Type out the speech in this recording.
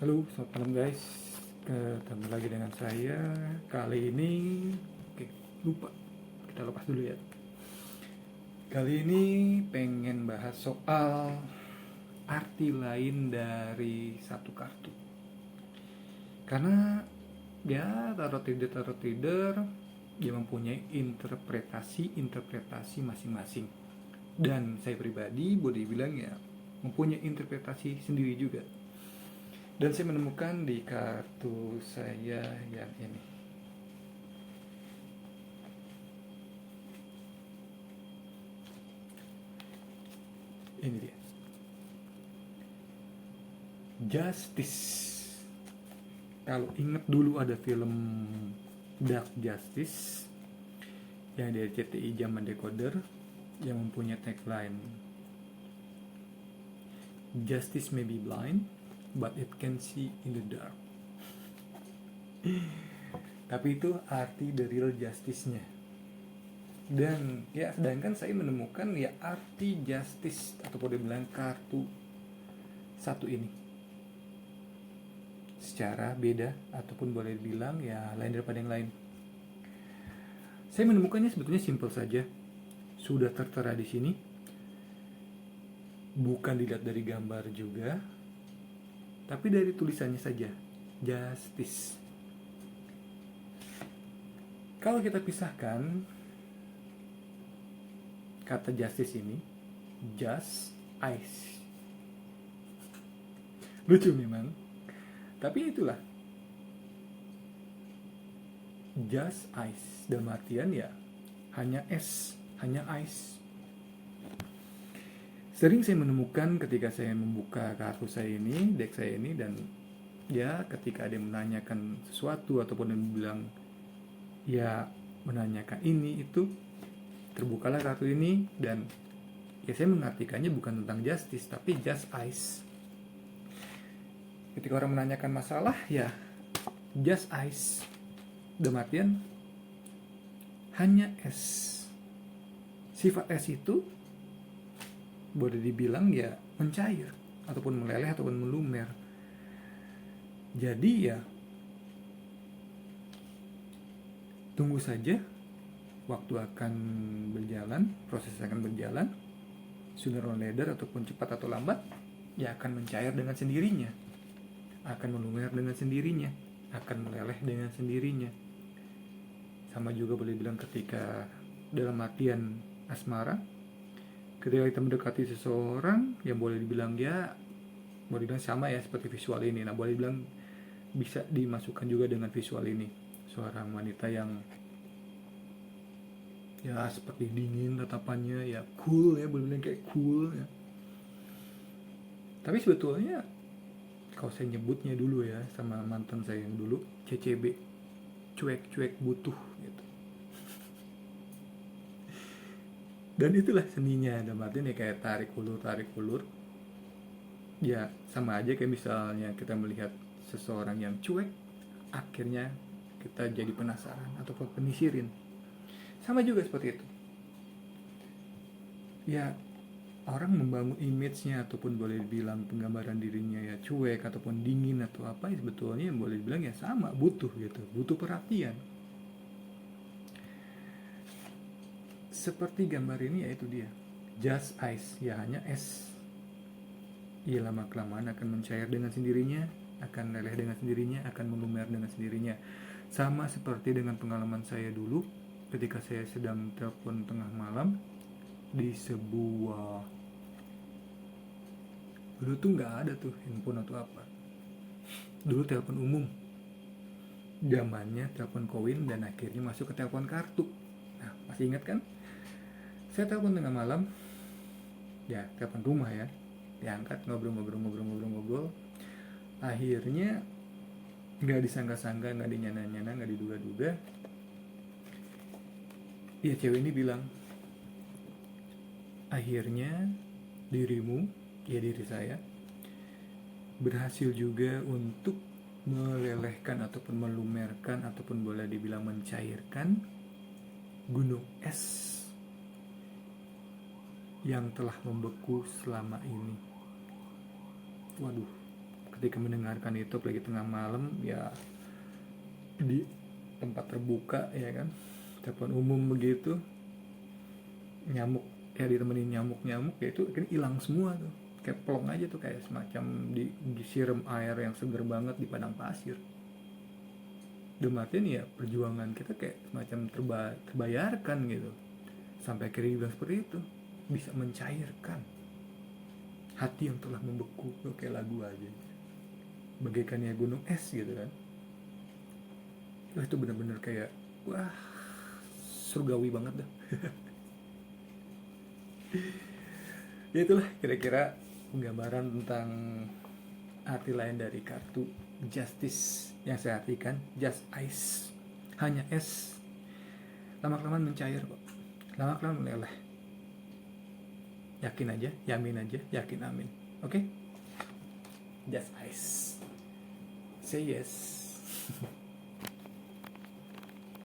Halo, selamat malam guys. Ketemu lagi dengan saya. Kali ini, oke, lupa. Kita lepas dulu ya. Kali ini pengen bahas soal arti lain dari satu kartu. Karena ya tarot reader dia mempunyai interpretasi masing-masing. Dan saya pribadi boleh bilang ya mempunyai interpretasi sendiri juga. Dan saya menemukan di kartu saya yang ini. Ini dia. Justice. Kalau ingat dulu ada film Dark Justice yang dari CTI Zaman Decoder yang mempunyai tagline Justice may be blind, but it can see in the dark. Tapi itu arti the real justice-nya. Dan ya sedangkan saya menemukan ya arti justice ataupun dibilang kartu satu ini secara beda ataupun boleh dibilang ya lain daripada yang lain. Saya menemukannya sebetulnya simpel saja. Sudah tertera di sini. Bukan dilihat dari gambar juga, tapi dari tulisannya saja, justice. Kalau kita pisahkan kata justice ini, just ice. Lucu memang, tapi itulah just ice. Dalam artian ya hanya es, hanya ice. Sering saya menemukan ketika saya membuka kartu saya ini, deck saya ini, dan ya ketika ada yang menanyakan sesuatu ataupun yang bilang ya menanyakan ini itu, terbukalah kartu ini dan ya saya mengartikannya bukan tentang justice tapi just ice. Ketika orang menanyakan masalah ya just ice, dalam artian hanya es. Sifat es itu boleh dibilang ya mencair ataupun meleleh ataupun melumer. Jadi ya tunggu saja, waktu akan berjalan, proses akan berjalan, sooner or later ataupun cepat atau lambat ya akan mencair dengan sendirinya, akan melumer dengan sendirinya, akan meleleh dengan sendirinya. Sama juga boleh bilang ketika dalam artian asmara, ketika kita mendekati seseorang yang boleh dibilang ya boleh dibilang sama ya seperti visual ini. Nah boleh dibilang bisa dimasukkan juga dengan visual ini, seorang wanita yang ya seperti dingin tatapannya, ya cool ya, boleh bilang kayak cool ya. Tapi sebetulnya kalau saya nyebutnya dulu ya sama mantan saya yang dulu, CCB, cuek-cuek butuh gitu. Dan itulah seninya, dalam artian ya kayak tarik ulur. Ya sama aja kayak misalnya kita melihat seseorang yang cuek, akhirnya kita jadi penasaran ataupun penisirin. Sama juga seperti itu. Ya orang membangun image-nya ataupun boleh dibilang penggambaran dirinya ya cuek ataupun dingin atau apa ya sebetulnya boleh dibilang ya sama, butuh gitu, butuh perhatian. Seperti gambar ini yaitu dia, just ice, ya hanya es. Ia lama kelamaan akan mencair dengan sendirinya, akan leleh dengan sendirinya, akan melumer dengan sendirinya. Sama seperti dengan pengalaman saya dulu ketika saya sedang telepon tengah malam di sebuah, dulu tuh nggak ada tuh handphone atau apa, dulu telepon umum, zamannya telepon koin dan akhirnya masuk ke telepon kartu. Nah masih ingat kan, saya telepon tengah malam, ya telepon rumah ya, diangkat, ngobrol, akhirnya nggak disangka-sangka, nggak dinyana-nyana, nggak diduga-duga, ya cewek ini bilang, akhirnya dirimu, ya diri saya, berhasil juga untuk melelehkan ataupun melumerkan ataupun boleh dibilang mencairkan gunung es yang telah membeku selama ini. Waduh, ketika mendengarkan itu lagi tengah malam ya, di tempat terbuka ya kan, telepon umum begitu, nyamuk ya ditemenin nyamuk ya itu kan hilang semua tuh, kayak plong aja tuh, kayak semacam disiram air yang seger banget di padang pasir. Dalam artian ya perjuangan kita kayak semacam terbayarkan gitu, sampai akhirnya dibilang seperti itu, bisa mencairkan hati yang telah membeku tuh, kayak lagu aja, bagaikan ya gunung es gitu kan. Itu benar-benar kayak wah, surgawi banget dah. Ya itulah kira-kira penggambaran tentang arti lain dari kartu justice yang saya artikan. Just ice, hanya es, lama-kelamaan mencair kok, lama-kelamaan meleleh. Yakin aja, yamin aja, yakin amin. Oke? Just ice, say yes.